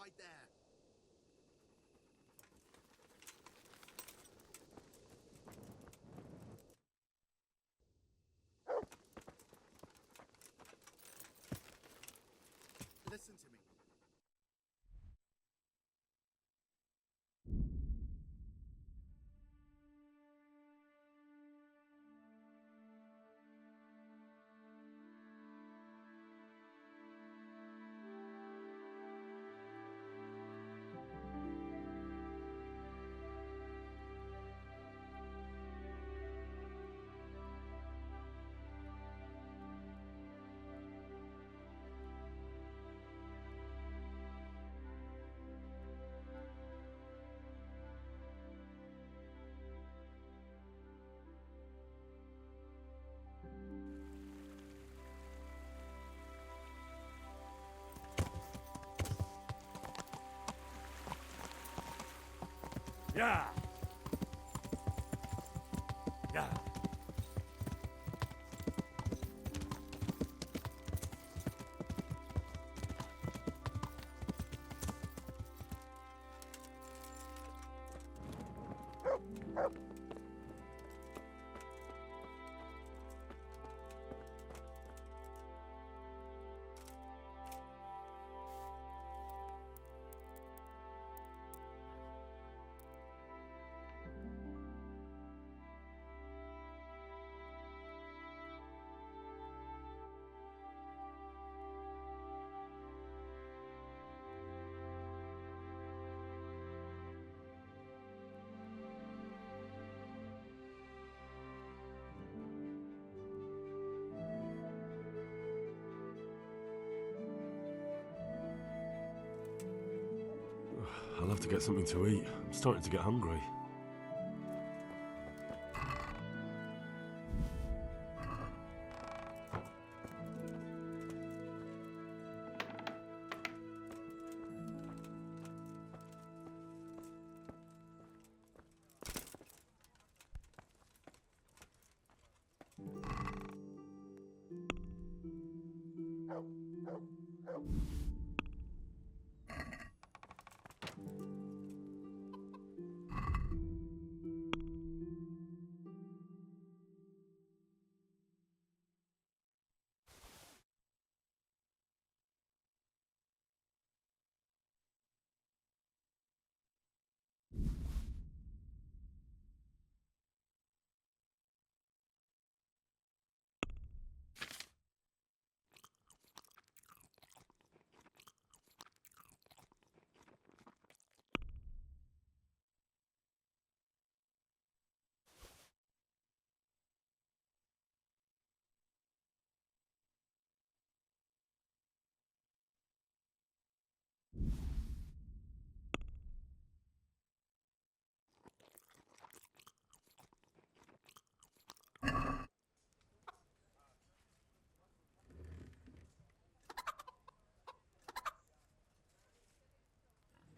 right there. Listen to me. Yeah. Yeah. I'll have to get something to eat. I'm starting to get hungry.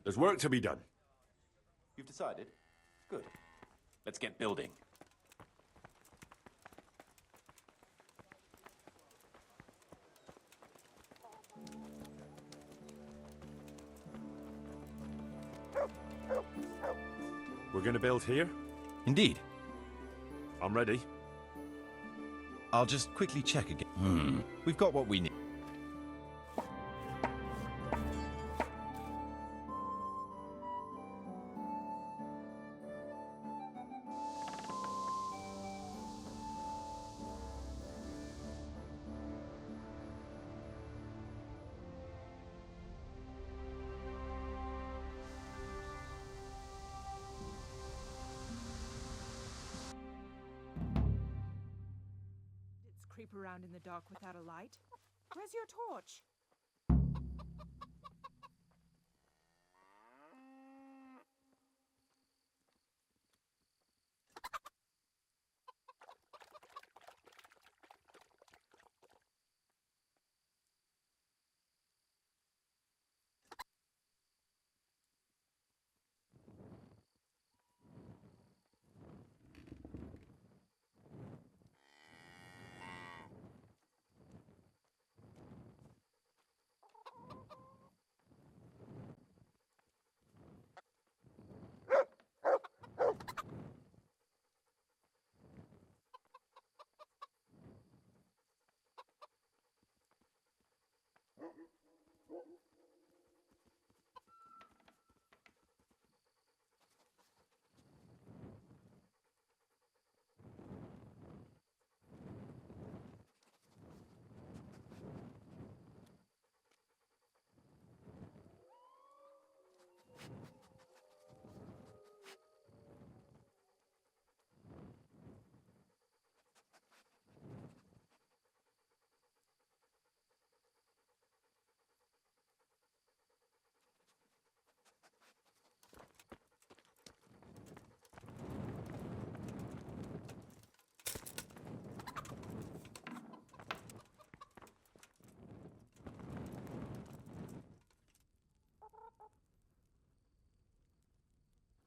There's work to be done. You've decided? Good. Let's get building. We're gonna build here? Indeed. I'm ready. I'll just quickly check again. We've got what we need. Creep around in the dark without a light? Where's your torch?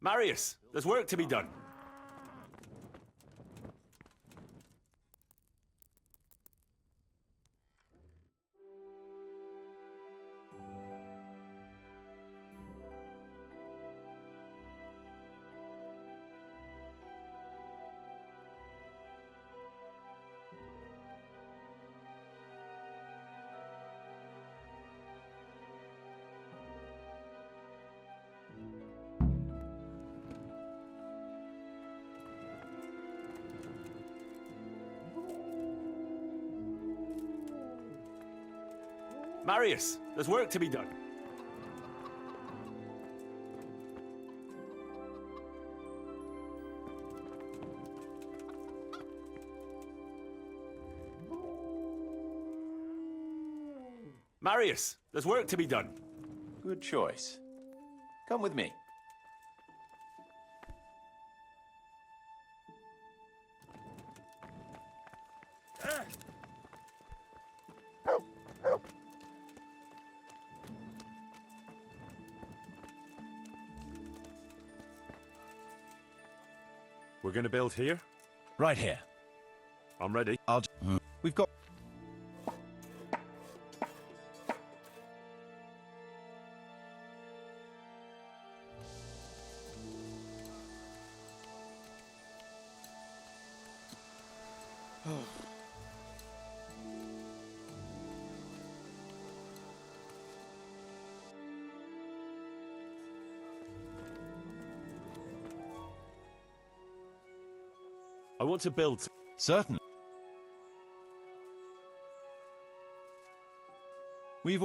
Marius, there's work to be done. Marius, there's work to be done. Marius, there's work to be done. Good choice. Come with me. We're gonna build here? Right here. I'm ready. We've got... I want to build... Certainly. We've...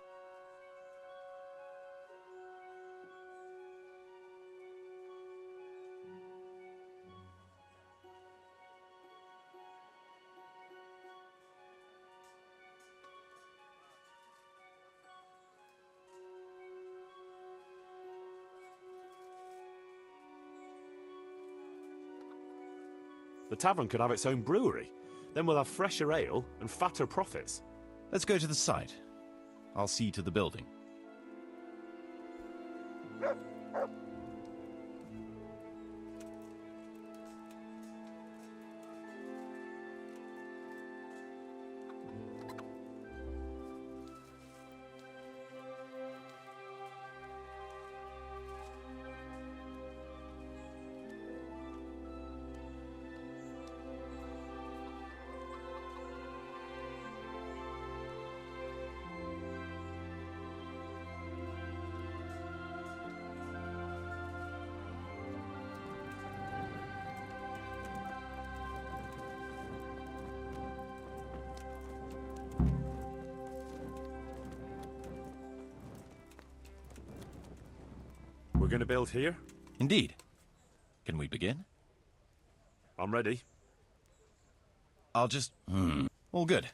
The tavern could have its own brewery. Then we'll have fresher ale and fatter profits. Let's go to the site. I'll see to the building. We're gonna build here? Indeed. Can we begin? I'm ready. I'll just... All good.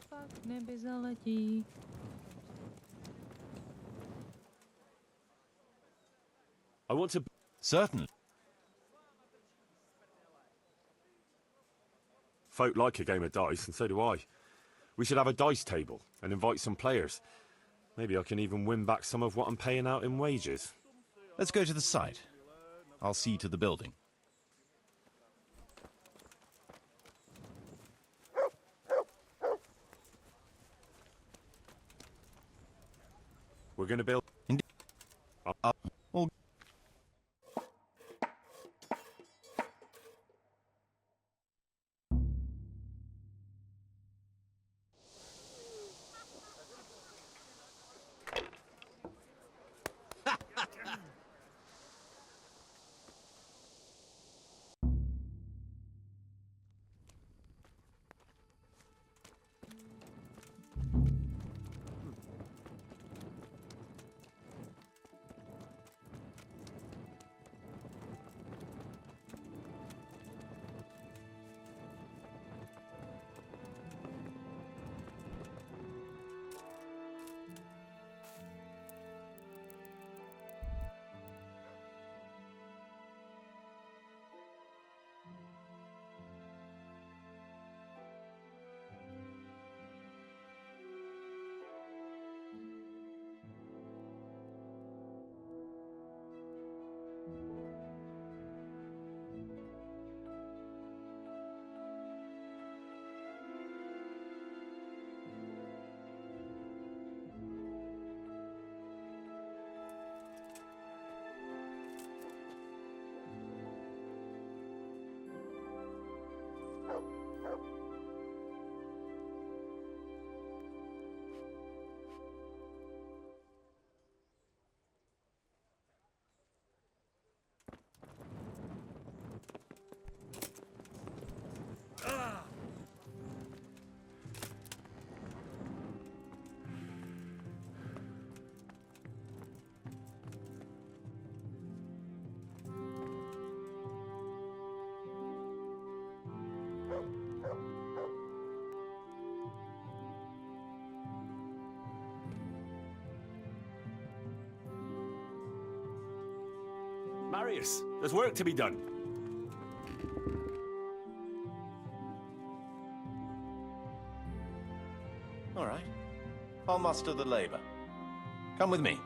Pak nebe zaletí. I want to... Certainly. Folk like a game of dice, and so do I. We should have a dice table and invite some players. Maybe I can even win back some of what I'm paying out in wages. Let's go to the site. I'll see to the building. We're gonna build... Indeed. All... Marius, there's work to be done. All right. I'll muster the labor. Come with me.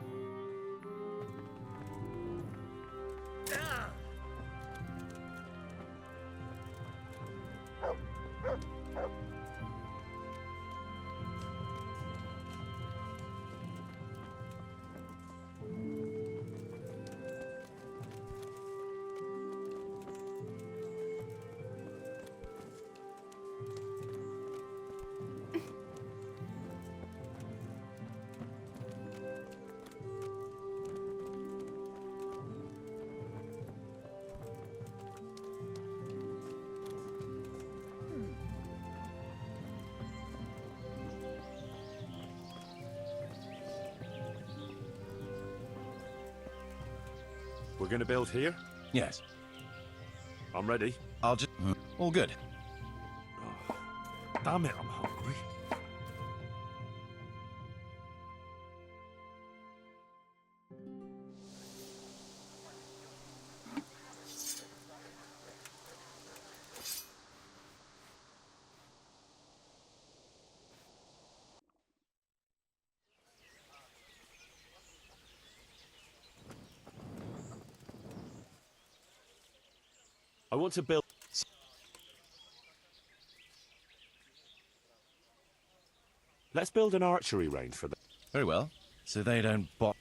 We're gonna build here? Yes. I'm ready. I'll just... All good. Damn it, I'm hungry. I want to build... Let's build an archery range for them. Very well. So they don't bot...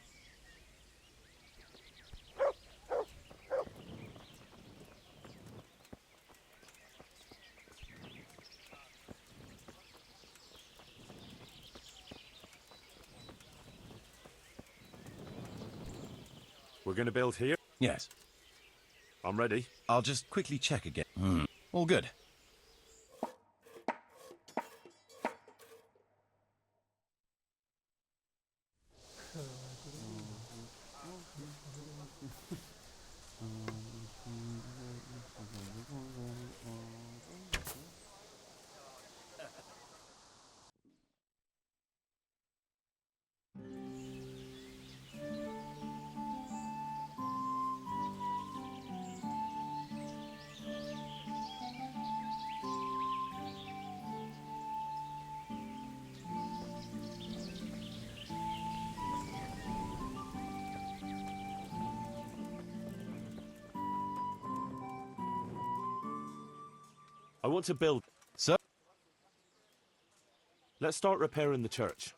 We're gonna build here? Yes. I'm ready. I'll just quickly check again. All good. I want to build... So... Let's start repairing the church.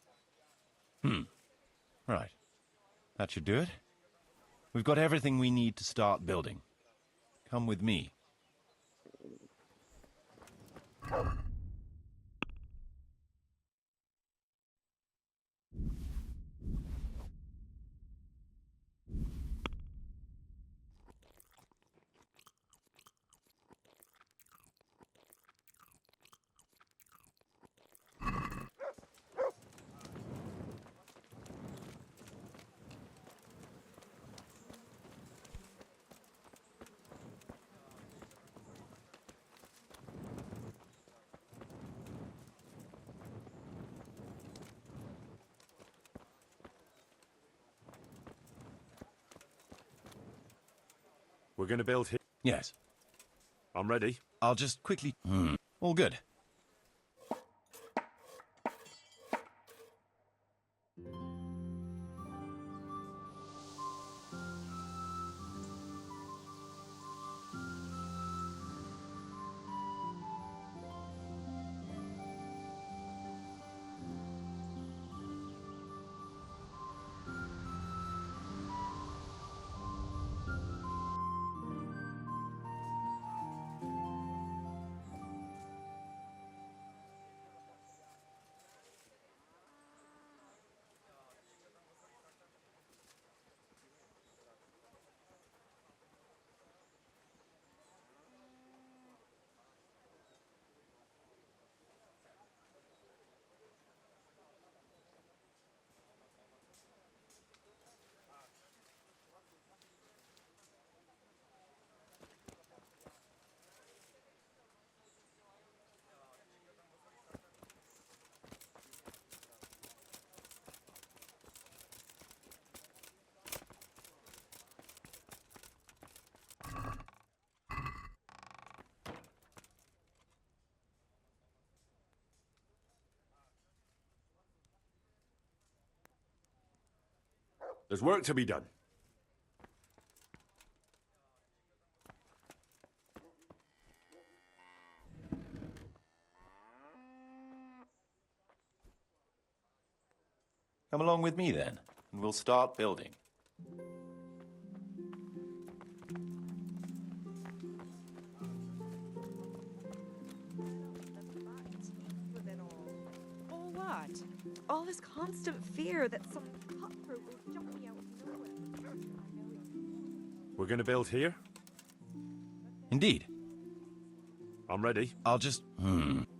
Right. That should do it. We've got everything we need to start building. Come with me. We're gonna build here? Yes. I'm ready. I'll just quickly... All good. There's work to be done. Come along with me then, and we'll start building. Or what? All this constant fear that some cutthroat will jump me out of nowhere. We're gonna build here? Indeed. I'm ready. I'll just...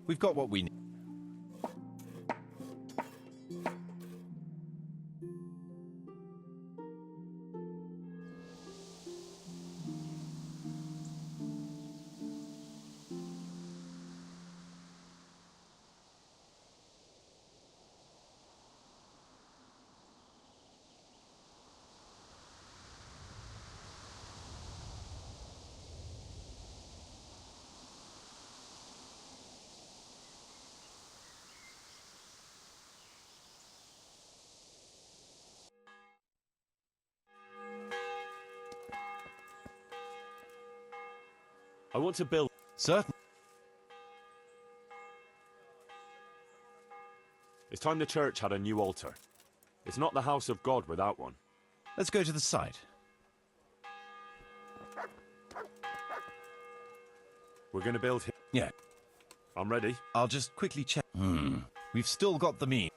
We've got what we need. I want to build... Certain. It's time the church had a new altar. It's not the house of God without one. Let's go to the site. We're gonna build here. Yeah. I'm ready. I'll just quickly check. We've still got the means.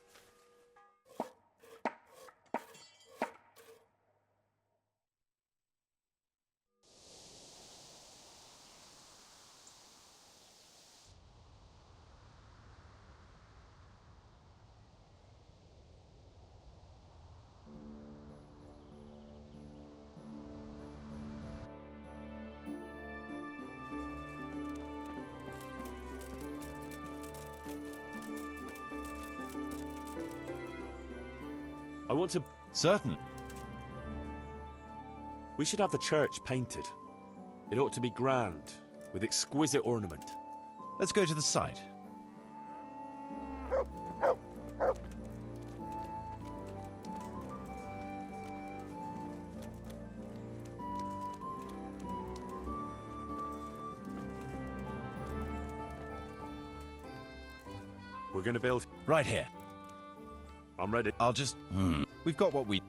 I want to... Certain. We should have the church painted. It ought to be grand, with exquisite ornament. Let's go to the site. We're gonna build... Right here. I'm ready. I'll just... We've got what we...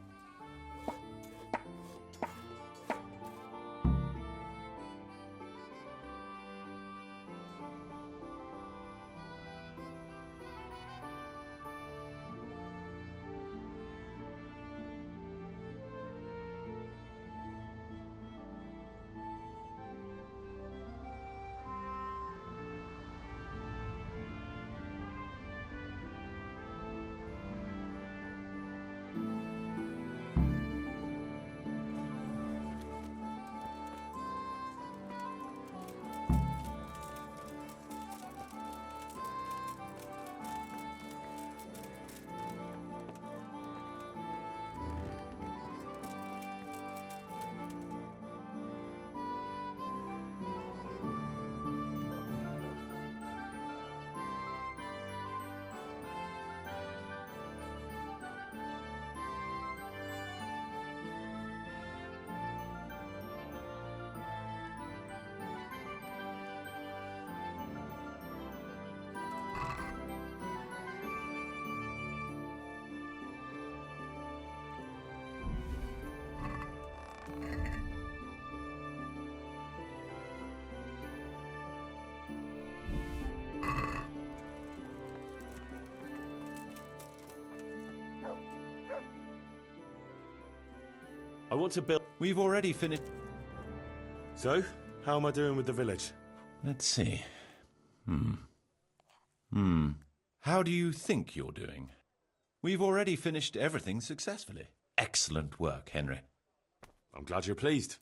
I want to build... We've already finished... So, how am I doing with the village? Let's see. How do you think you're doing? We've already finished everything successfully. Excellent work, Henry. I'm glad you're pleased.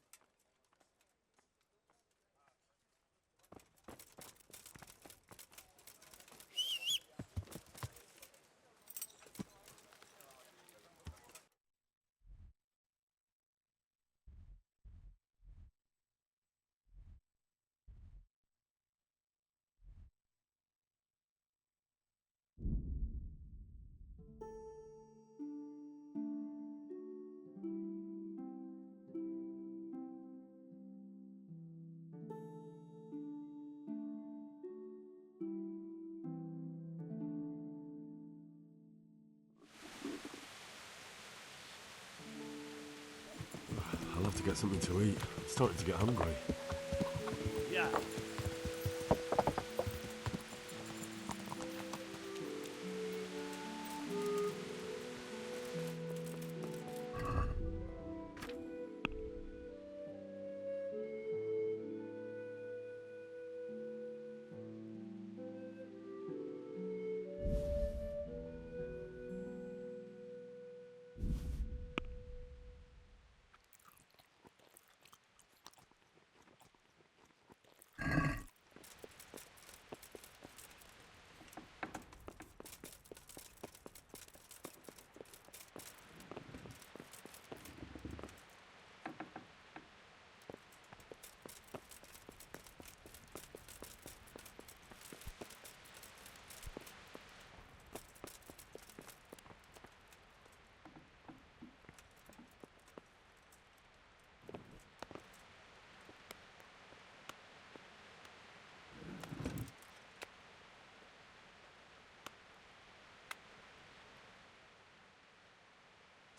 to get something to eat. I'm starting to get hungry. Yeah.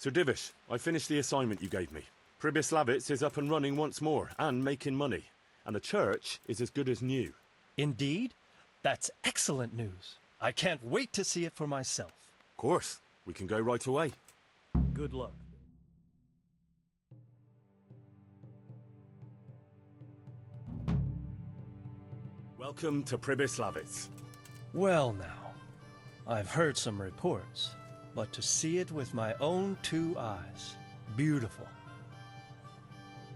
Sir Divish, I finished the assignment you gave me. Pribyslavitz is up and running once more, and making money. And the church is as good as new. Indeed? That's excellent news. I can't wait to see it for myself. Of course. We can go right away. Good luck. Welcome to Pribyslavitz. Well now, I've heard some reports, but to see it with my own two eyes, beautiful.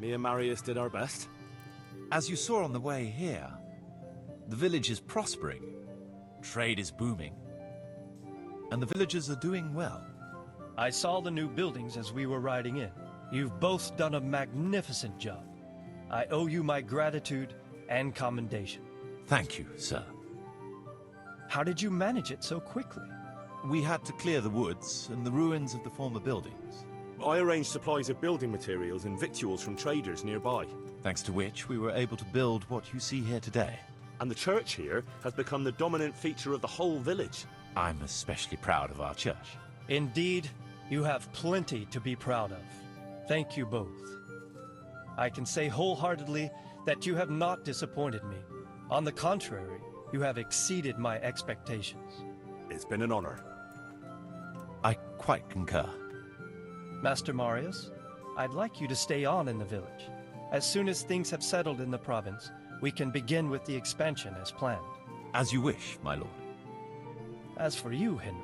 Me and Marius did our best. As you saw on the way here, the village is prospering, trade is booming, and the villagers are doing well. I saw the new buildings as we were riding in. You've both done a magnificent job. I owe you my gratitude and commendation. Thank you, sir. How did you manage it so quickly? We had to clear the woods and the ruins of the former buildings, I arranged supplies of building materials and victuals from traders nearby. thanks to which we were able to build what you see here today. And the church here has become the dominant feature of the whole village. I'm especially proud of our church. Indeed, you have plenty to be proud of. Thank you both. I can say wholeheartedly that you have not disappointed me. On the contrary, you have exceeded my expectations. It's been an honor. I quite concur. Master Marius, I'd like you to stay on in the village. As soon as things have settled in the province, we can begin with the expansion as planned. As you wish, my lord. As for you, Henry,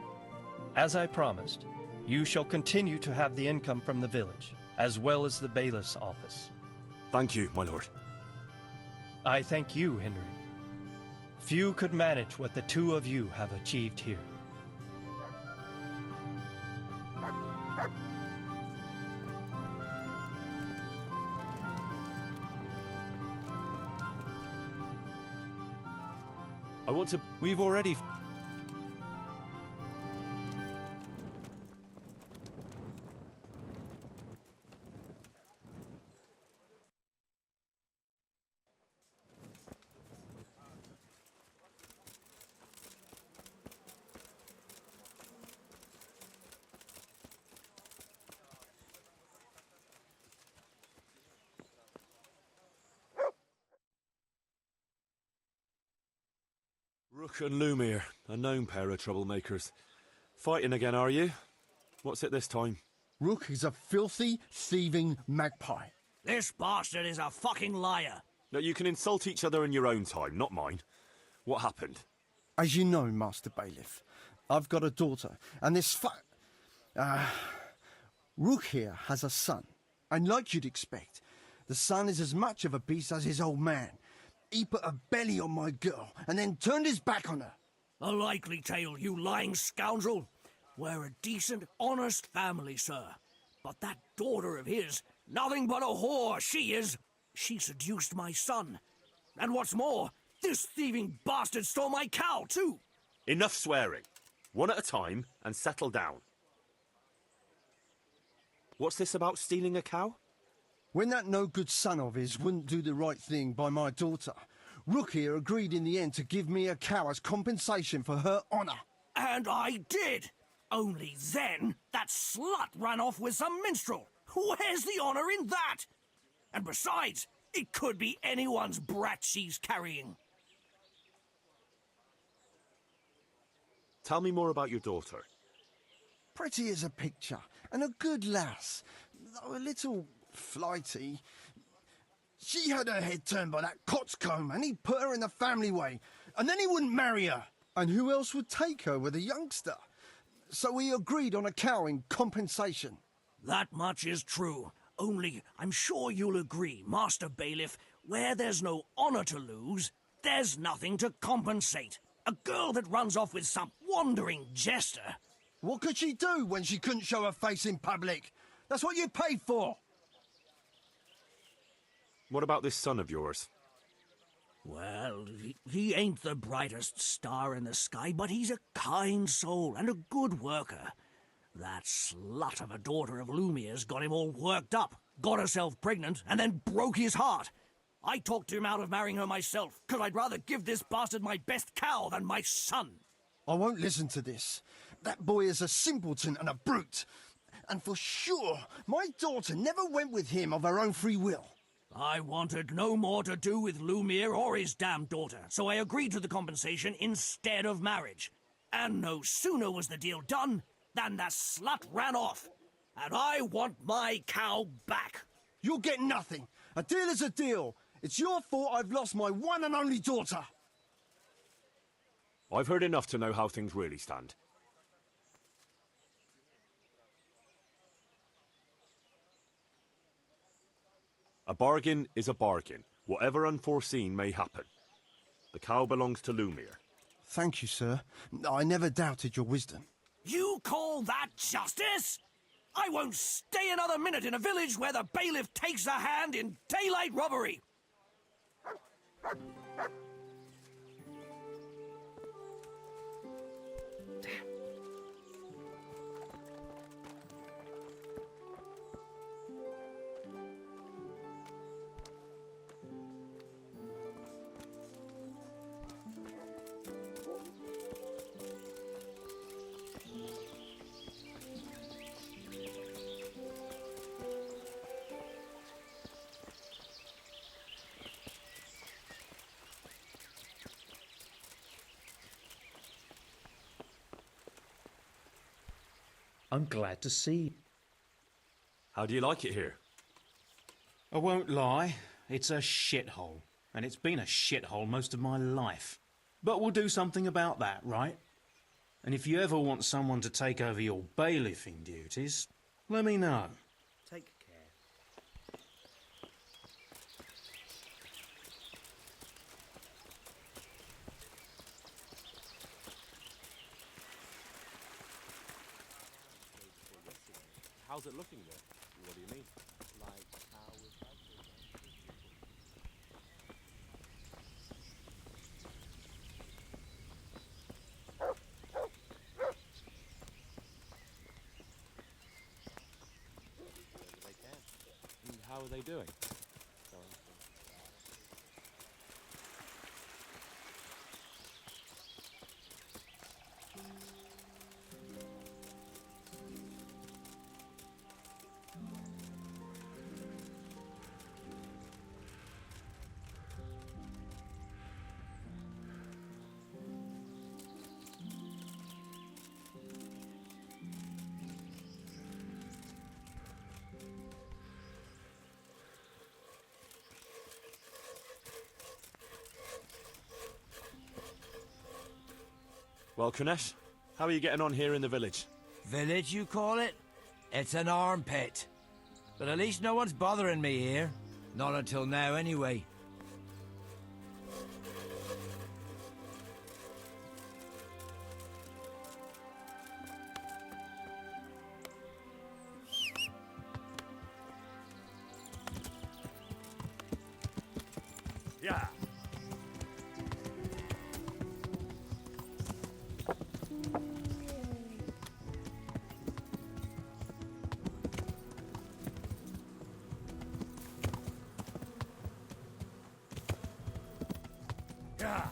as I promised, you shall continue to have the income from the village, as well as the bailiff's office. Thank you, my lord. I thank you, Henry. Few could manage what the two of you have achieved here. I want to... We've already... Rook and Lumir, a known pair of troublemakers. Fighting again, are you? What's it this time? Rook is a filthy, thieving magpie. This bastard is a fucking liar. No, you can insult each other in your own time, not mine. What happened? As you know, Master Bailiff, I've got a daughter, and this Rook here has a son. And like you'd expect, the son is as much of a beast as his old man. He put a belly on my girl, and then turned his back on her. A likely tale, you lying scoundrel. We're a decent, honest family, sir. But that daughter of his, nothing but a whore, she is. She seduced my son. And what's more, this thieving bastard stole my cow, too. Enough swearing. One at a time, and settle down. What's this about stealing a cow? When that no-good son of his wouldn't do the right thing by my daughter, Rook here agreed in the end to give me a cow as compensation for her honour. And I did. Only then, that slut ran off with some minstrel. Where's the honour in that? And besides, it could be anyone's brat she's carrying. Tell me more about your daughter. Pretty as a picture, and a good lass, though a little flighty. She had her head turned by that coxcomb, and he put her in the family way, and then he wouldn't marry her. And who else would take her with a youngster? So we agreed on a cow in compensation. That much is true. Only, I'm sure you'll agree, Master Bailiff, where there's no honor to lose, there's nothing to compensate. A girl that runs off with some wandering jester. What could she do when she couldn't show her face in public? That's what you paid for. What about this son of yours? Well, he ain't the brightest star in the sky, but he's a kind soul and a good worker. That slut of a daughter of Lumier's got him all worked up, got herself pregnant, and then broke his heart. I talked him out of marrying her myself, 'cause I'd rather give this bastard my best cow than my son. I won't listen to this. That boy is a simpleton and a brute. And for sure, my daughter never went with him of her own free will. I wanted no more to do with Lumiere or his damned daughter, so I agreed to the compensation instead of marriage. And no sooner was the deal done than the slut ran off. And I want my cow back. You'll get nothing. A deal is a deal. It's your fault I've lost my one and only daughter. I've heard enough to know how things really stand. A bargain is a bargain, whatever unforeseen may happen. The cow belongs to Lumiere. Thank you, sir. I never doubted your wisdom. You call that justice? I won't stay another minute in a village where the bailiff takes a hand in daylight robbery. I'm glad to see you. How do you like it here? I won't lie, it's a shithole. And it's been a shithole most of my life. But we'll do something about that, right? And if you ever want someone to take over your bailiffing duties, let me know. Take care. How's it looking there? What do you mean? Like how is that? They can. And how are they doing? Well, Kunesh, how are you getting on here in the village? Village, you call it? It's an armpit. But at least no one's bothering me here. Not until now, anyway. Yeah. Yeah.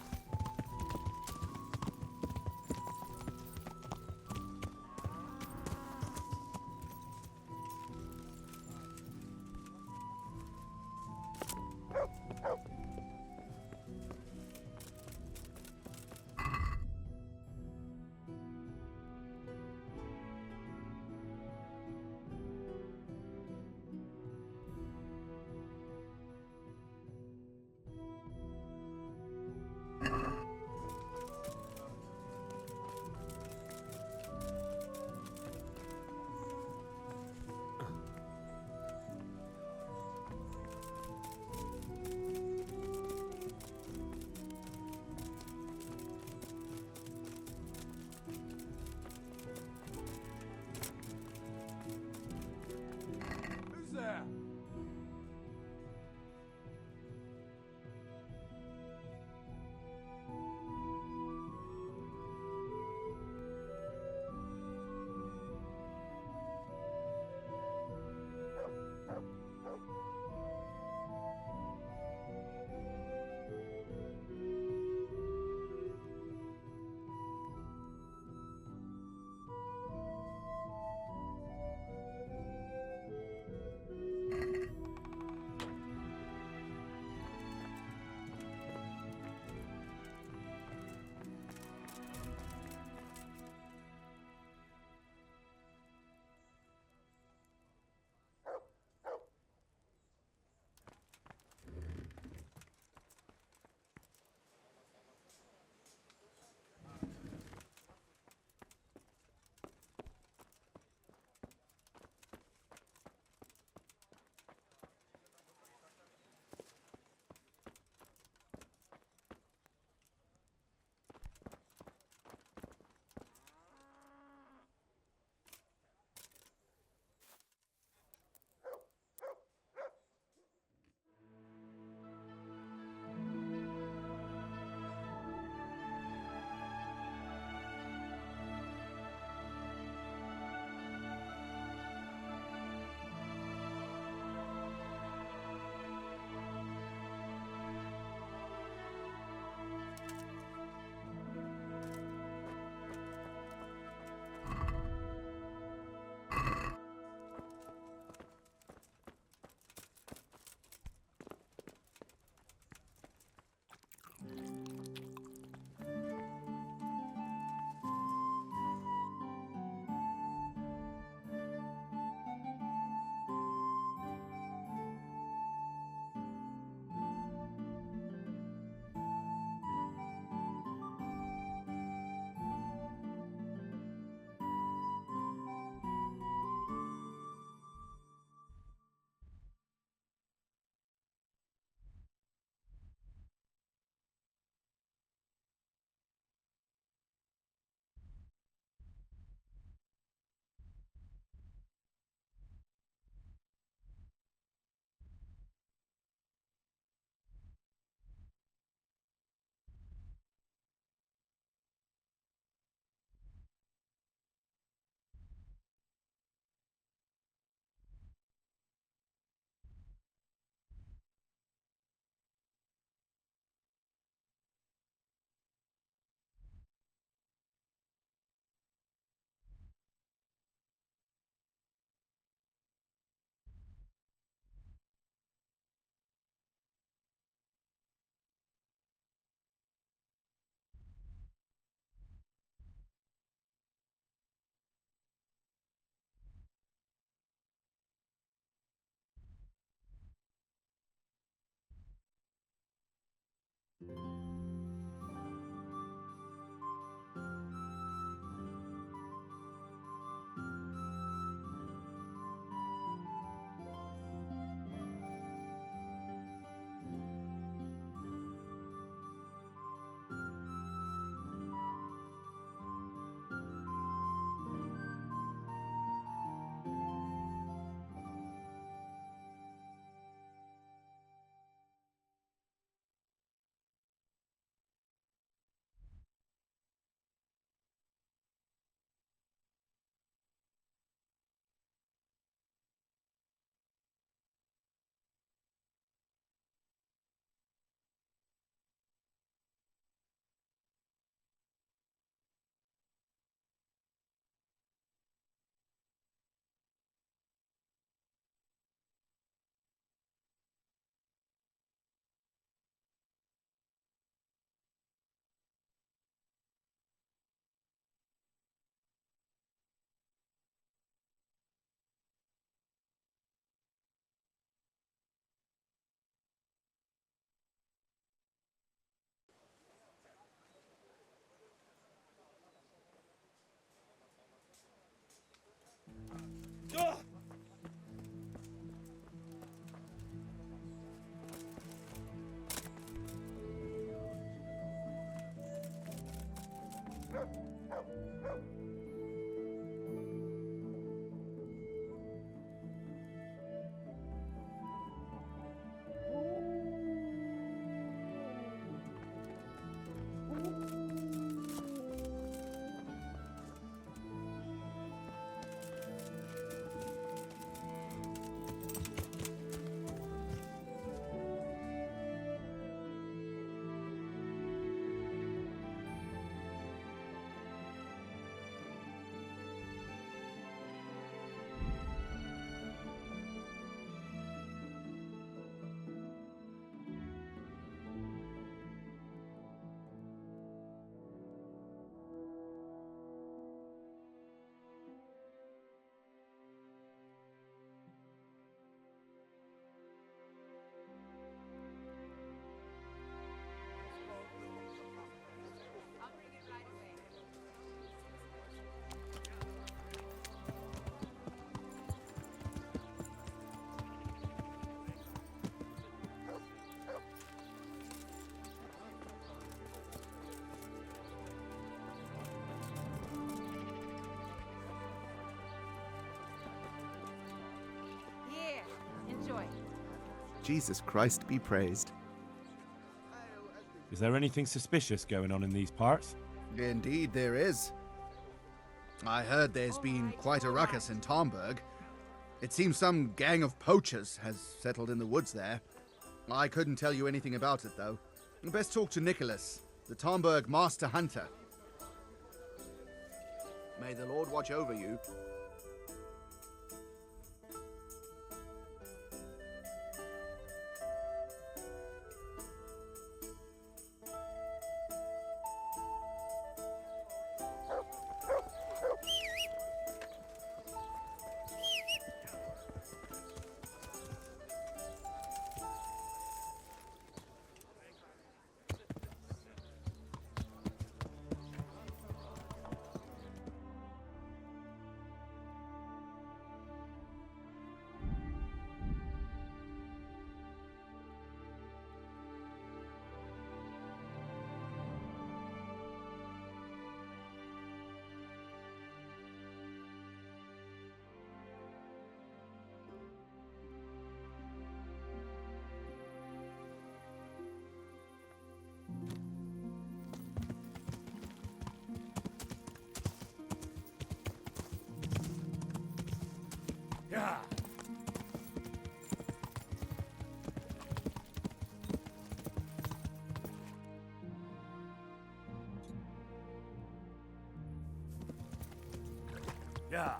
there! Jesus Christ be praised. Is there anything suspicious going on in these parts? Indeed there is. I heard there's been quite a ruckus in Talmberg. It seems some gang of poachers has settled in the woods there. I couldn't tell you anything about it, though. Best talk to Nicholas, the Talmberg Master Hunter. May the Lord watch over you. Yeah. Yeah.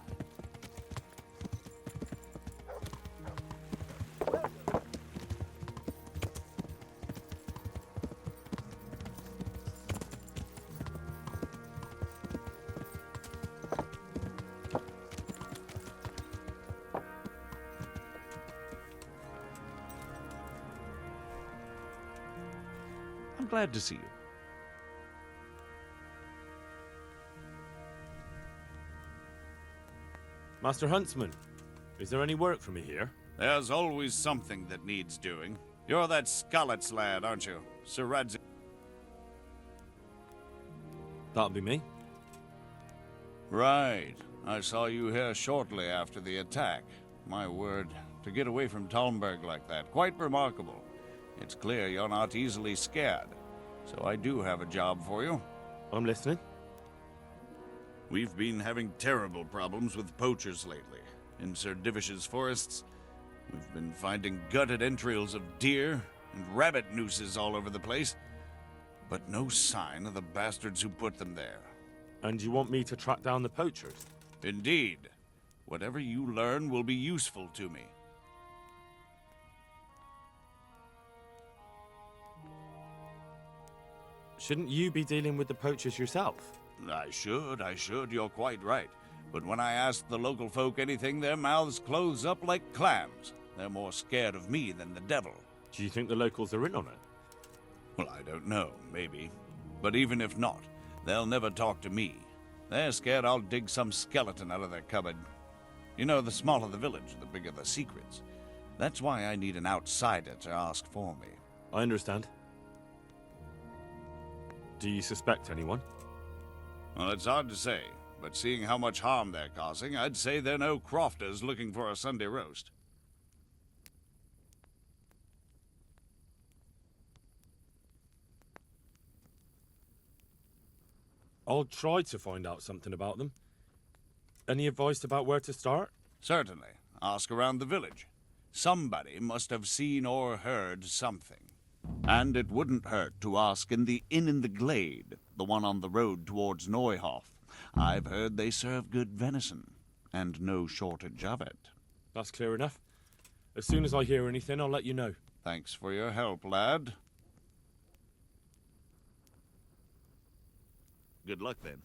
I'm glad to see you. Master Huntsman, is there any work for me here? There's always something that needs doing. You're that Skalitz lad, aren't you? Sir Radzi. That'll be me. Right. I saw you here shortly after the attack. My word, to get away from Talmberg like that, quite remarkable. It's clear you're not easily scared. So I do have a job for you. I'm listening. We've been having terrible problems with poachers lately. In Sir Divish's forests, we've been finding gutted entrails of deer and rabbit nooses all over the place. But no sign of the bastards who put them there. And you want me to track down the poachers? Indeed. Whatever you learn will be useful to me. Shouldn't you be dealing with the poachers yourself? I should, you're quite right. But when I ask the local folk anything, their mouths close up like clams. They're more scared of me than the devil. Do you think the locals are in on it? Well, I don't know, maybe. But even if not, they'll never talk to me. They're scared I'll dig some skeleton out of their cupboard. You know, the smaller the village, the bigger the secrets. That's why I need an outsider to ask for me. I understand. Do you suspect anyone? Well, it's hard to say, but seeing how much harm they're causing, I'd say they're no crofters looking for a Sunday roast. I'll try to find out something about them. Any advice about where to start? Certainly. Ask around the village. Somebody must have seen or heard something. And it wouldn't hurt to ask in the inn in the glade, the one on the road towards Neuhof. I've heard they serve good venison, and no shortage of it. That's clear enough. As soon as I hear anything, I'll let you know. Thanks for your help, lad. Good luck, then.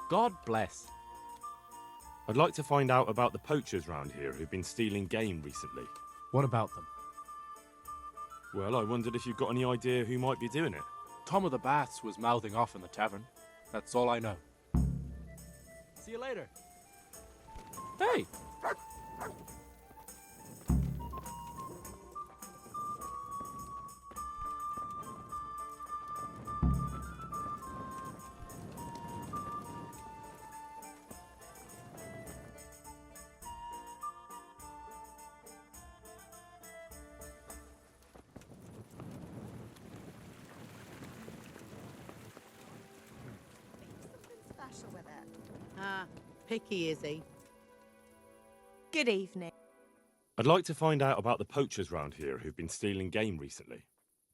God bless. I'd like to find out about the poachers round here who've been stealing game recently. What about them? Well, I wondered if you've got any idea who might be doing it. Tom of the Baths was mouthing off in the tavern. That's all I know. See you later. Hey! Special with it. Ah, picky is he? Good evening. I'd like to find out about the poachers round here who've been stealing game recently.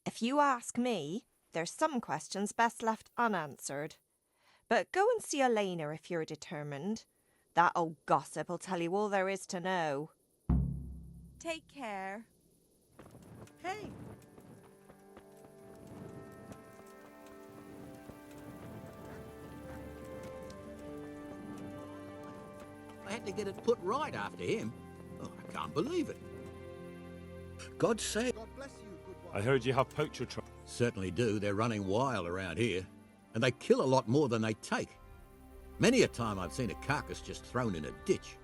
If you ask me, there's some questions best left unanswered. But go and see Elena if you're determined. That old gossip will tell you all there is to know. Take care. Hey! I had to get it put right after him. Oh, I can't believe it. God save. God bless you, good one. I heard you have poacher trouble. Certainly do. They're running wild around here. And they kill a lot more than they take. Many a time I've seen a carcass just thrown in a ditch.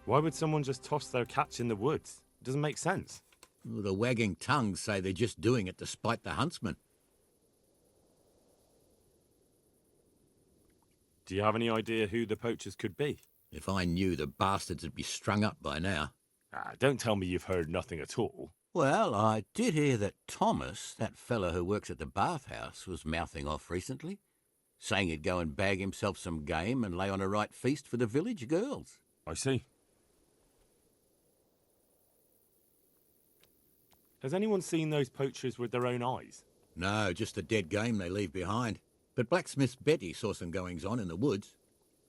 Why would someone just toss their catch in the woods? It doesn't make sense. Well, the wagging tongues say they're just doing it to spite the huntsman. Do you have any idea who the poachers could be? If I knew, the bastards would be strung up by now. Don't tell me you've heard nothing at all. Well, I did hear that Thomas, that fellow who works at the bathhouse, was mouthing off recently, saying he'd go and bag himself some game and lay on a right feast for the village girls. I see. Has anyone seen those poachers with their own eyes? No, just the dead game they leave behind. But Blacksmith's Betty saw some goings-on in the woods.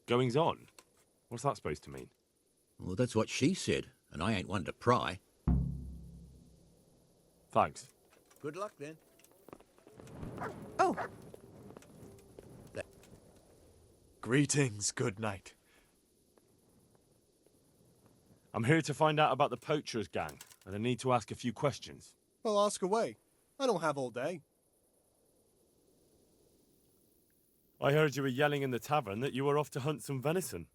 Goings-on? What's that supposed to mean? Well, that's what she said, and I ain't one to pry. Thanks. Good luck, then. Oh! Greetings, good night. I'm here to find out about the poachers gang, and I need to ask a few questions. Well, ask away. I don't have all day. I heard you were yelling in the tavern that you were off to hunt some venison.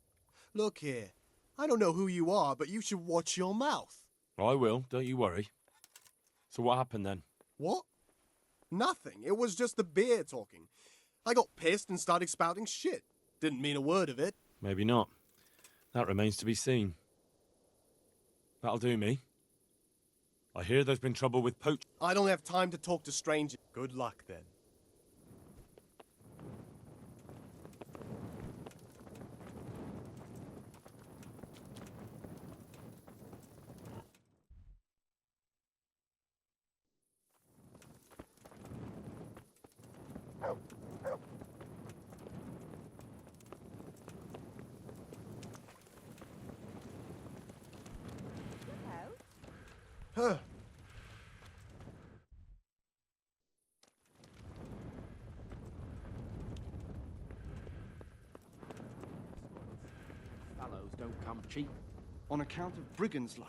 Look here. I don't know who you are, but you should watch your mouth. I will, don't you worry. So what happened then? What? Nothing. It was just the beer talking. I got pissed and started spouting shit. Didn't mean a word of it. Maybe not. That remains to be seen. That'll do me. I hear there's been trouble with poach... I don't have time to talk to strangers. Good luck, then. Huh. Fellows don't come cheap. On account of brigands like.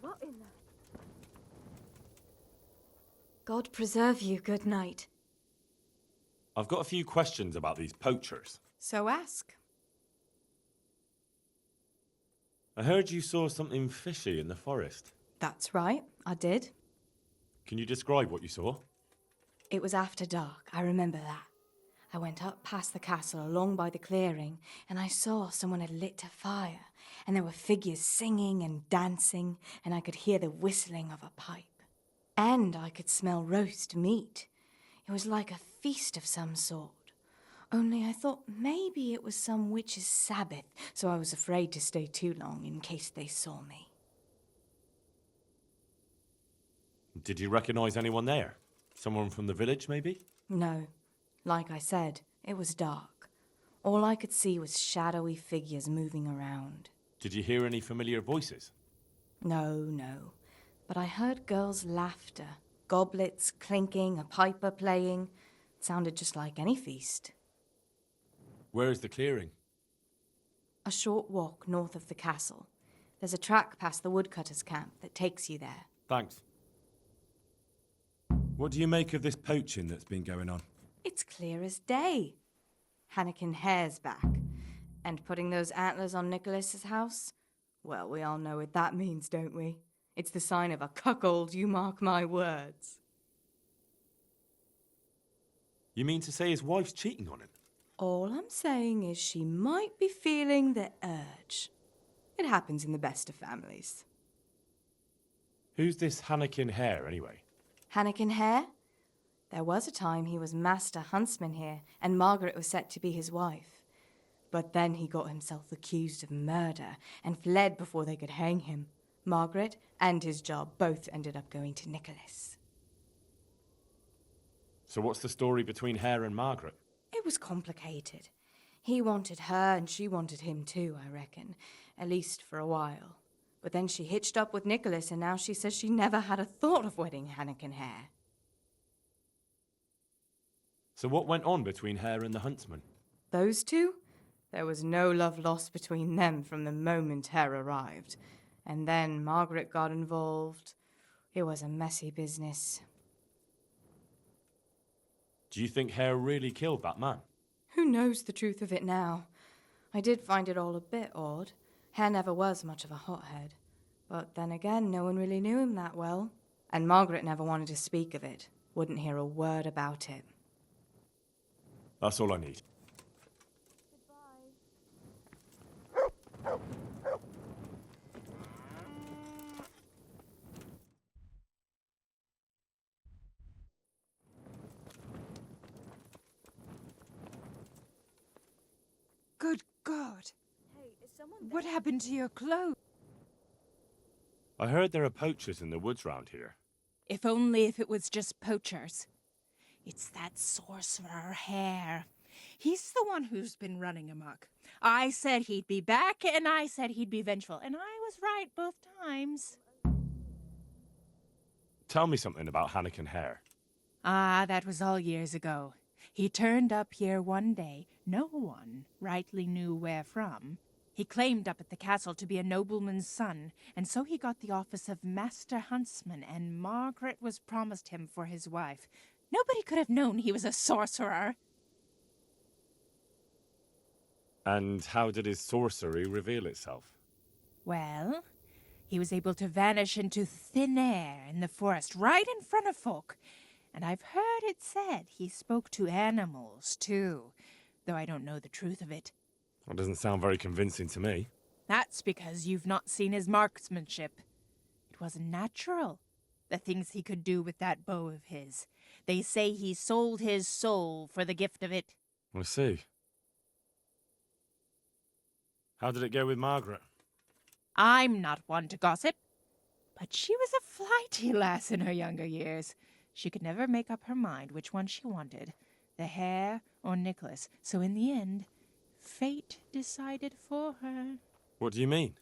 What in the... God preserve you, good night. I've got a few questions about these poachers. So ask. I heard you saw something fishy in the forest. That's right, I did. Can you describe what you saw? It was after dark, I remember that. I went up past the castle along by the clearing, and I saw someone had lit a fire, and there were figures singing and dancing, and I could hear the whistling of a pipe. And I could smell roast meat. It was like a feast of some sort. Only I thought maybe it was some witch's Sabbath, so I was afraid to stay too long in case they saw me. Did you recognize anyone there? Someone from the village, maybe? No. Like I said, it was dark. All I could see was shadowy figures moving around. Did you hear any familiar voices? No. But I heard girls' laughter, goblets clinking, a piper playing. It sounded just like any feast. Where is the clearing? A short walk north of the castle. There's a track past the woodcutter's camp that takes you there. Thanks. What do you make of this poaching that's been going on? It's clear as day. Hannikin Hare's back. And putting those antlers on Nicholas's house? Well, we all know what that means, don't we? It's the sign of a cuckold, you mark my words. You mean to say his wife's cheating on him? All I'm saying is she might be feeling the urge. It happens in the best of families. Who's this Hannikin Hare, anyway? Hannikin Hare? There was a time he was master huntsman here, and Margaret was set to be his wife. But then he got himself accused of murder and fled before they could hang him. Margaret and his job both ended up going to Nicholas. So what's the story between Hare and Margaret? It was complicated. He wanted her and she wanted him too, I reckon. At least for a while. But then she hitched up with Nicholas and now she says she never had a thought of wedding Hannikin Hare. So what went on between Hare and the huntsman? Those two? There was no love lost between them from the moment Hare arrived. And then Margaret got involved. It was a messy business. Do you think Hare really killed that man? Who knows the truth of it now? I did find it all a bit odd. Hare never was much of a hothead. But then again, no one really knew him that well. And Margaret never wanted to speak of it. Wouldn't hear a word about it. That's all I need. Good God. What happened to your clothes? I heard there are poachers in the woods round here. If only if it was just poachers. It's that sorcerer Hare. He's the one who's been running amok. I said he'd be back, and I said he'd be vengeful, and I was right both times. Tell me something about Hannikin Hare. Ah, that was all years ago. He turned up here one day, no one rightly knew where from. He claimed up at the castle to be a nobleman's son, and so he got the office of Master Huntsman, and Margaret was promised him for his wife. Nobody could have known he was a sorcerer. And how did his sorcery reveal itself? Well, he was able to vanish into thin air in the forest right in front of folk. And I've heard it said he spoke to animals, too, though I don't know the truth of it. That doesn't sound very convincing to me. That's because you've not seen his marksmanship. It wasn't natural, the things he could do with that bow of his. They say he sold his soul for the gift of it. I see. How did it go with Margaret? I'm not one to gossip, but she was a flighty lass in her younger years. She could never make up her mind which one she wanted, the Hare or Nicholas, so in the end, fate decided for her. What do you mean?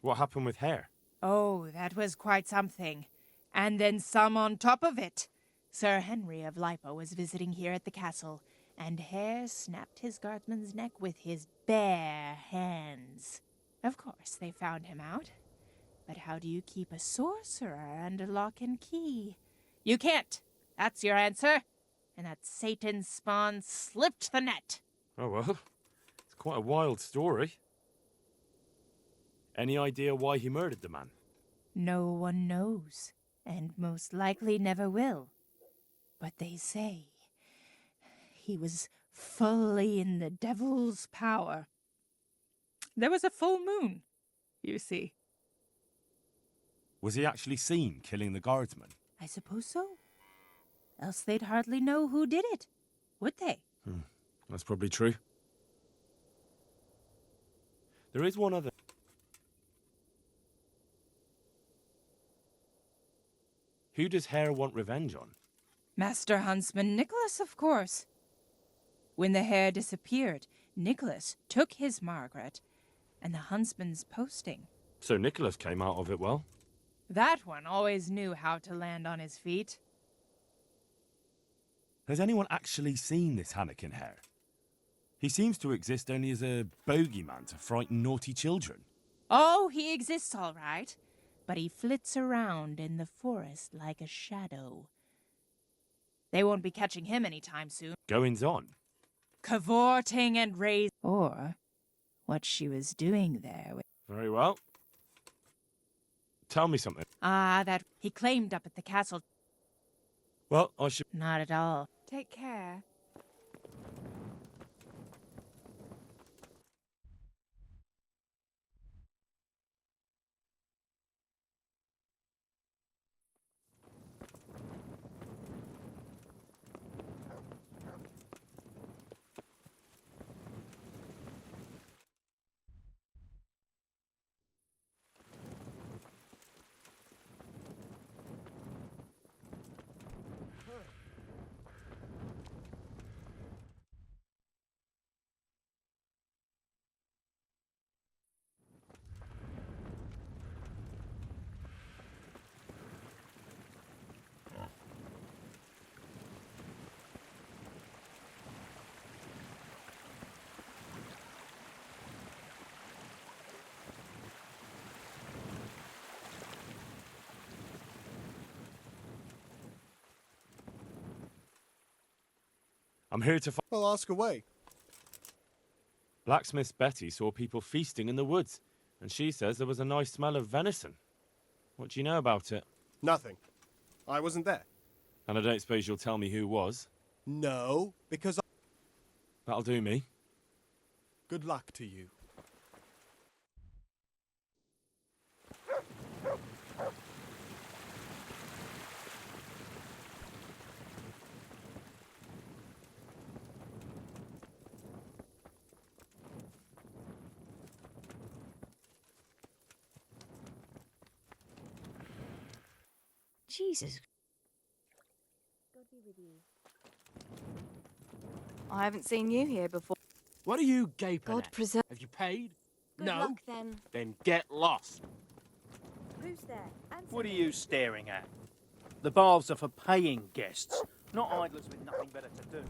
What happened with Hare? Oh, that was quite something. And then some on top of it. Sir Henry of Lipa was visiting here at the castle, and Hare snapped his guardsman's neck with his bare hands. Of course, they found him out. But how do you keep a sorcerer under lock and key? You can't. That's your answer. And that Satan's spawn slipped the net. Oh, well, it's quite a wild story. Any idea why he murdered the man? No one knows, and most likely never will. But they say he was fully in the devil's power. There was a full moon, you see. Was he actually seen killing the guardsman? I suppose so. Else they'd hardly know who did it, would they? That's probably true. There is one other... Who does Hare want revenge on? Master Huntsman Nicholas, of course. When the hare disappeared, Nicholas took his Margaret and the huntsman's posting. So Nicholas came out of it well. That one always knew how to land on his feet. Has anyone actually seen this Hannikin Hare? He seems to exist only as a bogeyman to frighten naughty children. Oh, he exists all right, but he flits around in the forest like a shadow. They won't be catching him anytime soon. Goings on. Cavorting and raising. Or what she was doing there. Very well. Tell me something. That he claimed up at the castle. Well, I should... Not at all. Take care. I'm here to... Well, ask away. Blacksmith Betty saw people feasting in the woods, and she says there was a nice smell of venison. What do you know about it? Nothing. I wasn't there. And I don't suppose you'll tell me who was? No, because I... That'll do me. Good luck to you. Jesus. God be with you. I haven't seen you here before. What are you gaping God at? preserve. Have you paid? Good No? luck, then. Then get lost. Who's there? Answer What are me. you staring at? The baths are for paying guests, not idlers with nothing better to do.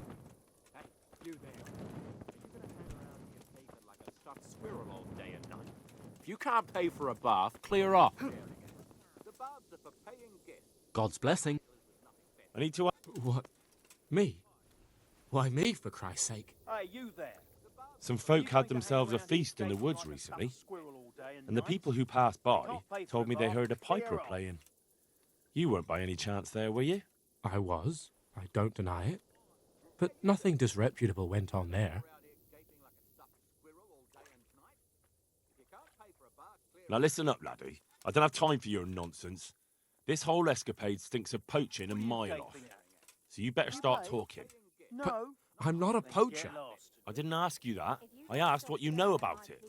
Hey, you there. Are you gonna hang around here painted like a stuffed squirrel all day and night? If you can't pay for a bath, clear off. The baths are for paying guests. God's blessing. I need to... What? Me? Why me, for Christ's sake? Hey, you there. Some folk had themselves a feast in the woods recently, and the people who passed by told me they heard a piper playing. You weren't by any chance there, were you? I was. I don't deny it. But nothing disreputable went on there. Now listen up, laddie. I don't have time for your nonsense. This whole escapade stinks of poaching a mile off. So you better start talking. No. I'm not a poacher. I didn't ask you that. I asked what you know about it.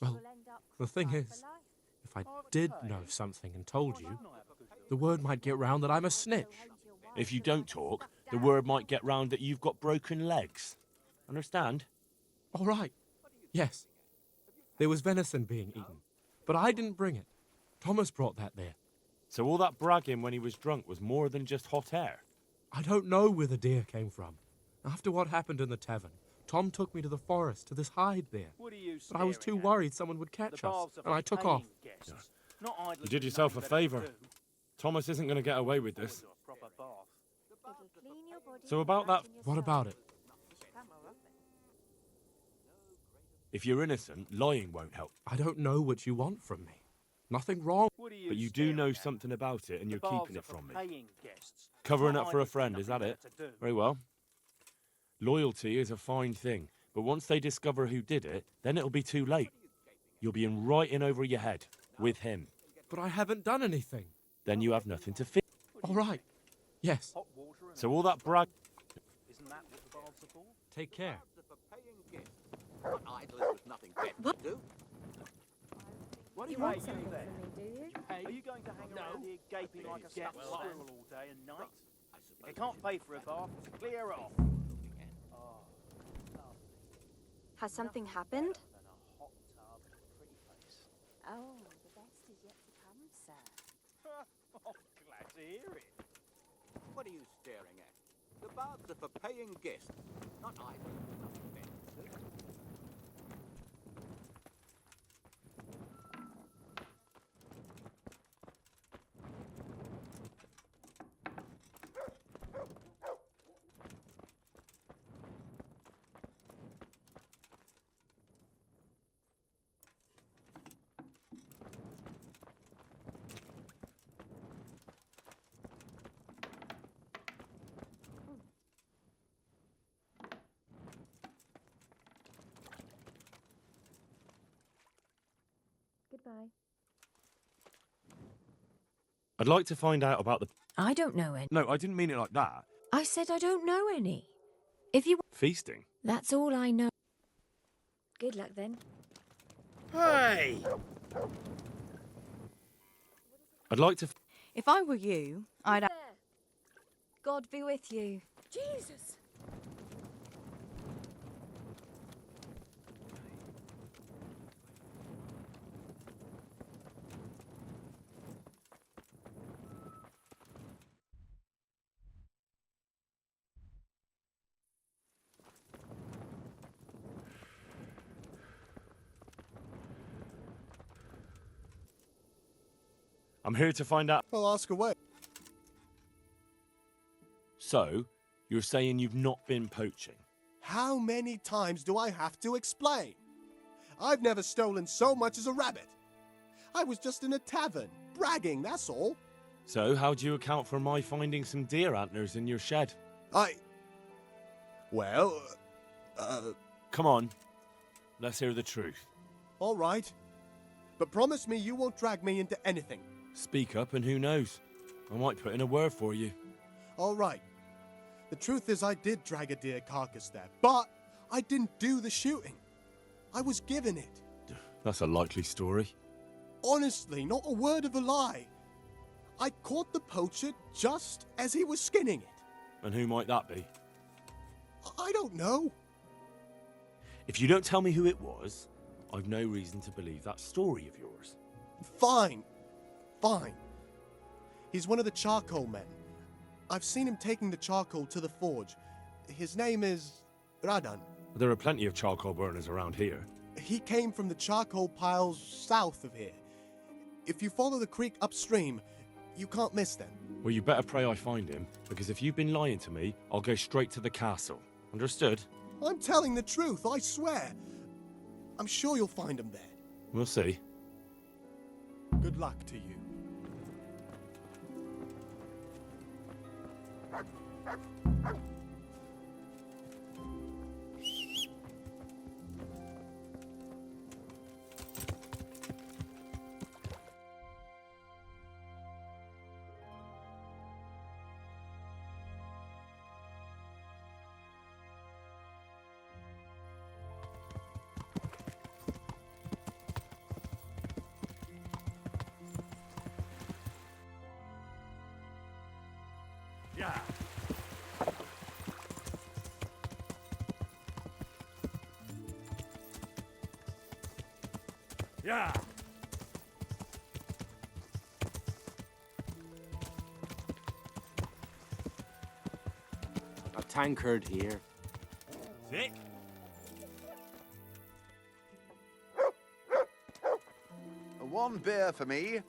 Well, the thing is, if I did know something and told you, the word might get round that I'm a snitch. If you don't talk, the word might get round that you've got broken legs. Understand? All right. Yes. There was venison being eaten, but I didn't bring it. Thomas brought that there. So all that bragging when he was drunk was more than just hot air? I don't know where the deer came from. After what happened in the tavern, Tom took me to the forest, to this hide there. But I was too worried someone would catch us, and I took off. You did yourself a favour. Thomas isn't going to get away with this. So about that... What about it? If you're innocent, lying won't help. I don't know what you want from me. Nothing wrong. But you do know something about it, and you're keeping it from me. Covering up for a friend, is that it? Very well. Loyalty is a fine thing, but once they discover who did it, then it'll be too late. you'll be in right in over your head with him. But I haven't done anything. Then you have nothing to fear. All right. Yes. So all that brag. Isn't that what the baths are for? Take care. For paying guests. Not idlers with nothing better to do. What do you want do something then? from me, do you? Are you going to hang around here gaping like a stuck squirrel all day and night? If you can't pay for a bath, clear off. Has something happened? Oh, the best is yet to come, sir. Oh, glad to hear it. What are you staring at? The baths are for paying guests, not idlers with nothing better to do. Goodbye. I'd like to find out about the... I don't know any. No, I didn't mean it like that. I said I don't know any. If you... Feasting? That's all I know. Good luck then. Hey! I'd like to... If I were you, I'd... God be with you. Jesus! I'm here to find out... Well, ask away. So, you're saying you've not been poaching? How many times do I have to explain? I've never stolen so much as a rabbit. I was just in a tavern, bragging, that's all. So, how do you account for my finding some deer antlers in your shed? Well, Come on, let's hear the truth. all right. But promise me you won't drag me into anything. Speak up and who knows? I might put in a word for you. All right. The truth is I did drag a deer carcass there, but I didn't do the shooting. I was given it. That's a likely story. Honestly, not a word of a lie. I caught the poacher just as he was skinning it. And who might that be? I don't know. If you don't tell me who it was, I've no reason to believe that story of yours. Fine. Fine. He's one of the charcoal men. I've seen him taking the charcoal to the forge. His name is Radan. There are plenty of charcoal burners around here. He came from the charcoal piles south of here. If you follow the creek upstream, you can't miss them. Well, you better pray I find him, because if you've been lying to me, I'll go straight to the castle. Understood? I'm telling the truth, I swear. I'm sure you'll find him there. We'll see. Good luck to you. Yeah. Yeah. A tankard here. Thick? One beer for me.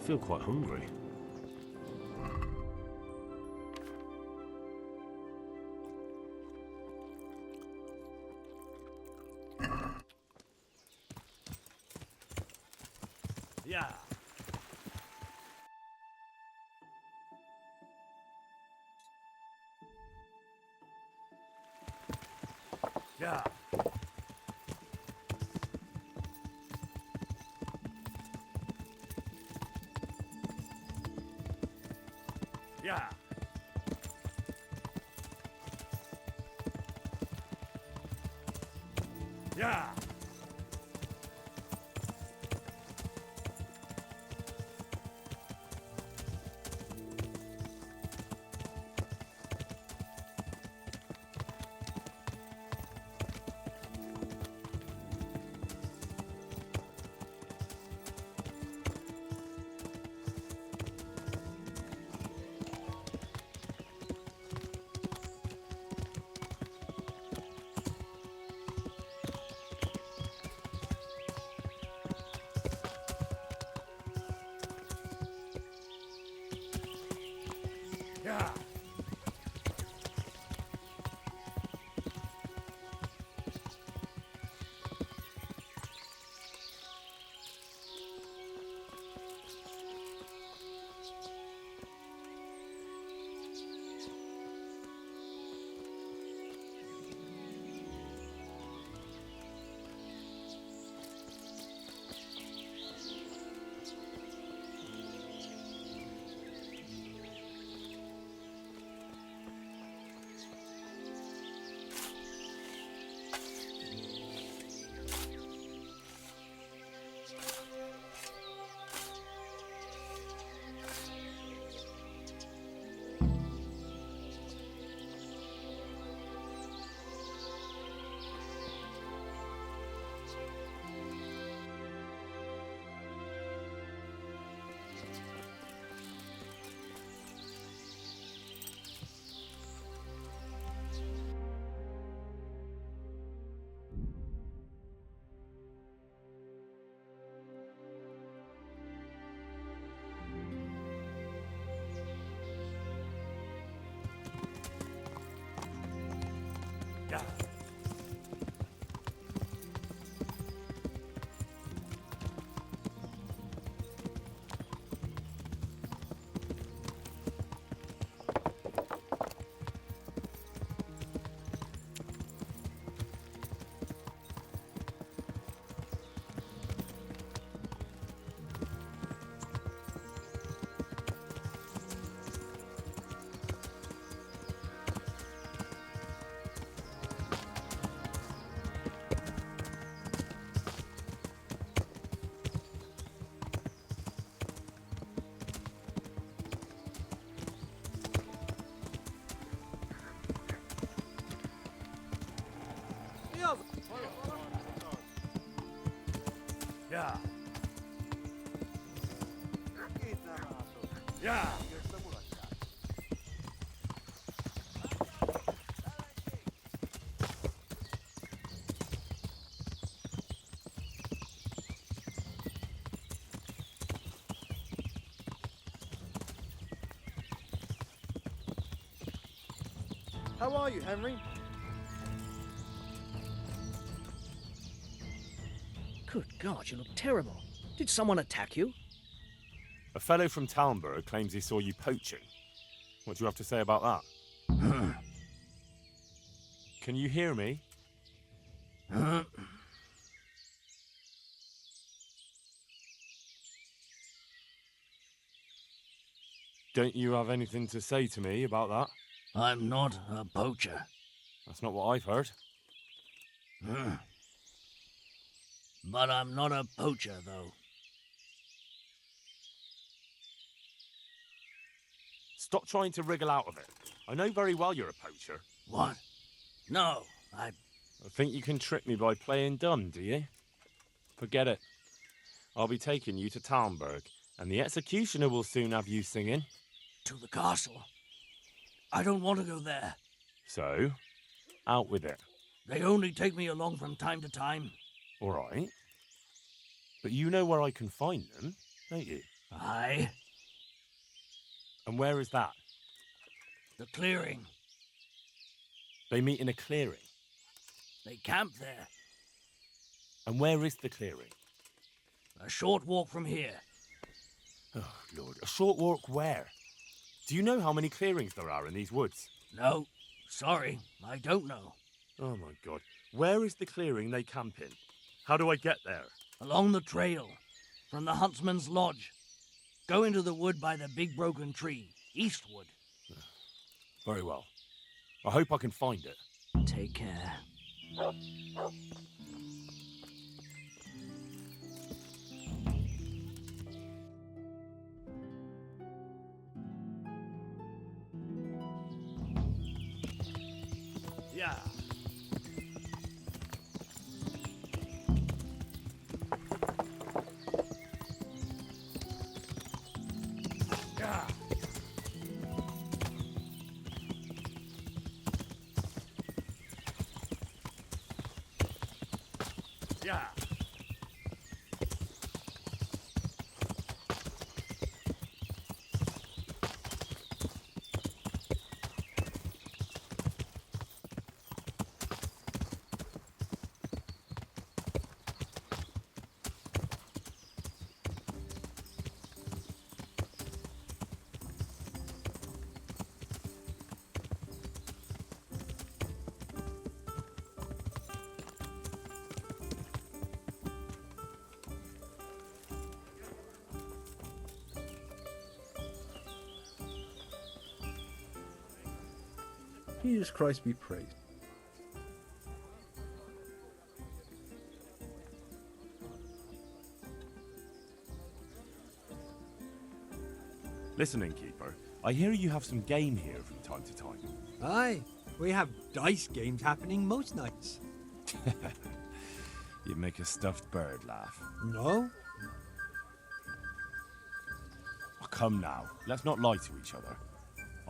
feel quite hungry. Yeah. Yeah. Yeah. Yeah. Yeah. Yeah. Yeah. Yeah. How are you, Henry? Good God, you look terrible. Did someone attack you? A fellow from Talmberg claims he saw you poaching. What do you have to say about that? Can you hear me? Don't you have anything to say to me about that? I'm not a poacher. That's not what I've heard. But I'm not a poacher, though. Stop trying to wriggle out of it. I know very well you're a poacher. What? No, I think you can trick me by playing dumb, do you? Forget it. I'll be taking you to Talmberg, and the executioner will soon have you singing. To the castle. I don't want to go there. So, out with it. They only take me along from time to time. All right. But you know where I can find them, don't you? Aye. And where is that? The clearing. They meet in a clearing. They camp there. And where is the clearing? A short walk from here. Oh, Lord. A short walk where? Do you know how many clearings there are in these woods? No. Sorry, I don't know. Oh, my God. Where is the clearing they camp in? How do I get there? Along the trail. From the huntsman's lodge. Go into the wood by the big broken tree. Eastward. Very well. I hope I can find it. Take care. Yeah. Yeah. Yeah. Jesus Christ be praised. Listen, innkeeper. I hear you have some game here from time to time. Aye, we have dice games happening most nights. You make a stuffed bird laugh. No? Oh, come now. Let's not lie to each other.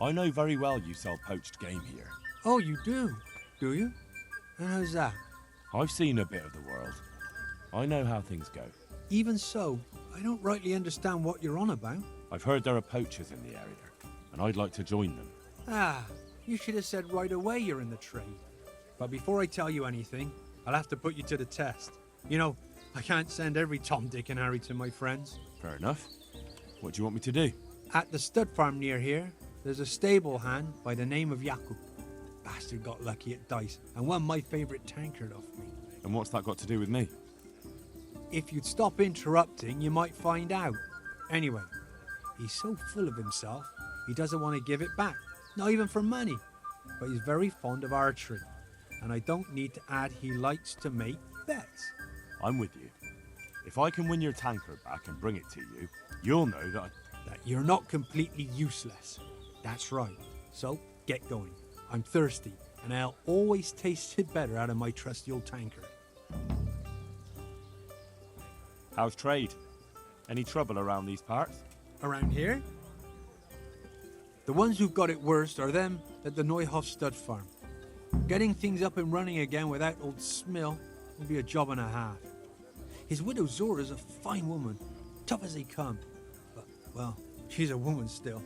I know very well you sell poached game here. Oh, you do? Do you? And how's that? I've seen a bit of the world. I know how things go. Even so, I don't rightly understand what you're on about. I've heard there are poachers in the area, and I'd like to join them. Ah, you should have said right away you're in the trade. But before I tell you anything, I'll have to put you to the test. You know, I can't send every Tom, Dick and Harry to my friends. Fair enough. What do you want me to do? At the stud farm near here, there's a stable hand by the name of Jakub. Bastard got lucky at dice and won my favourite tankard off me. And what's that got to do with me? If you'd stop interrupting, you might find out. Anyway, he's so full of himself, he doesn't want to give it back, not even for money. But he's very fond of archery, and I don't need to add he likes to make bets. I'm with you. If I can win your tankard back and bring it to you, you'll know that you're not completely useless. That's right. So, get going. I'm thirsty, and I'll always taste it better out of my trusty old tankard. How's trade? Any trouble around these parts? Around here? The ones who've got it worst are them at the Neuhof stud farm. Getting things up and running again without old Smill will be a job and a half. His widow Zora's a fine woman, tough as they come. But, well, she's a woman still.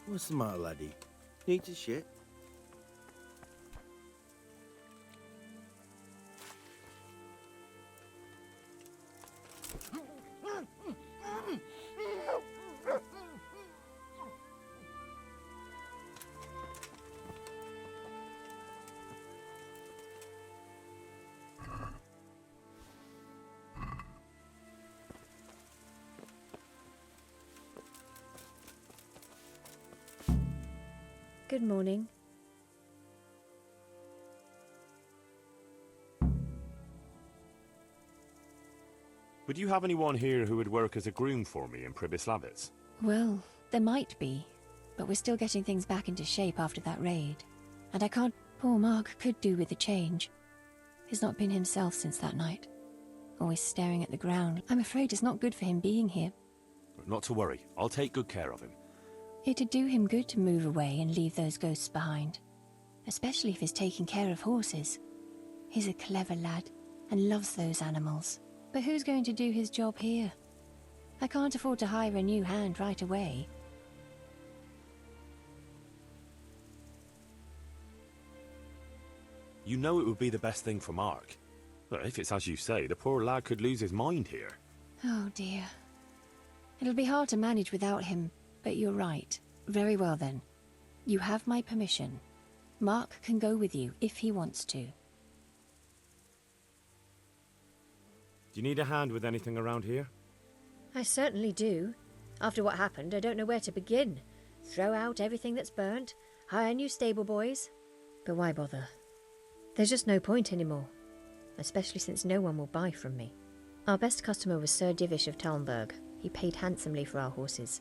What's the matter, laddie? Need to shit? Good morning. Would you have anyone here who would work as a groom for me in Pribyslavitz? Well, there might be, but we're still getting things back into shape after that raid. And I can't... Poor Mark could do with a change. He's not been himself since that night. Always staring at the ground. I'm afraid it's not good for him being here. Not to worry. I'll take good care of him. It'd do him good to move away and leave those ghosts behind. Especially if he's taking care of horses. He's a clever lad and loves those animals. But who's going to do his job here? I can't afford to hire a new hand right away. You know it would be the best thing for Mark. But if it's as you say, the poor lad could lose his mind here. Oh dear. It'll be hard to manage without him, but you're right. Very well then. You have my permission. Mark can go with you if he wants to. Do you need a hand with anything around here? I certainly do. After what happened, I don't know where to begin. Throw out everything that's burnt, hire new stable boys. But why bother? There's just no point anymore. Especially since no one will buy from me. Our best customer was Sir Divish of Talmberg. He paid handsomely for our horses.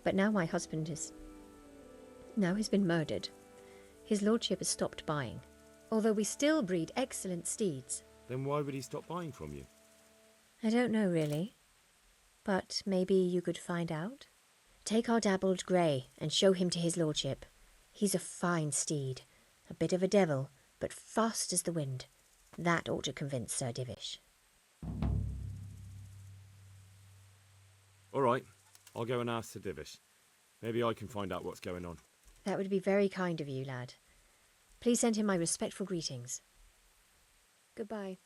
But now my husband is... Now he's been murdered. His lordship has stopped buying. Although we still breed excellent steeds. Then why would he stop buying from you? I don't know, really. But maybe you could find out? Take our dabbled grey and show him to his lordship. He's a fine steed. A bit of a devil, but fast as the wind. That ought to convince Sir Divish. All right. I'll go and ask Sir Divish. Maybe I can find out what's going on. That would be very kind of you, lad. Please send him my respectful greetings. Goodbye.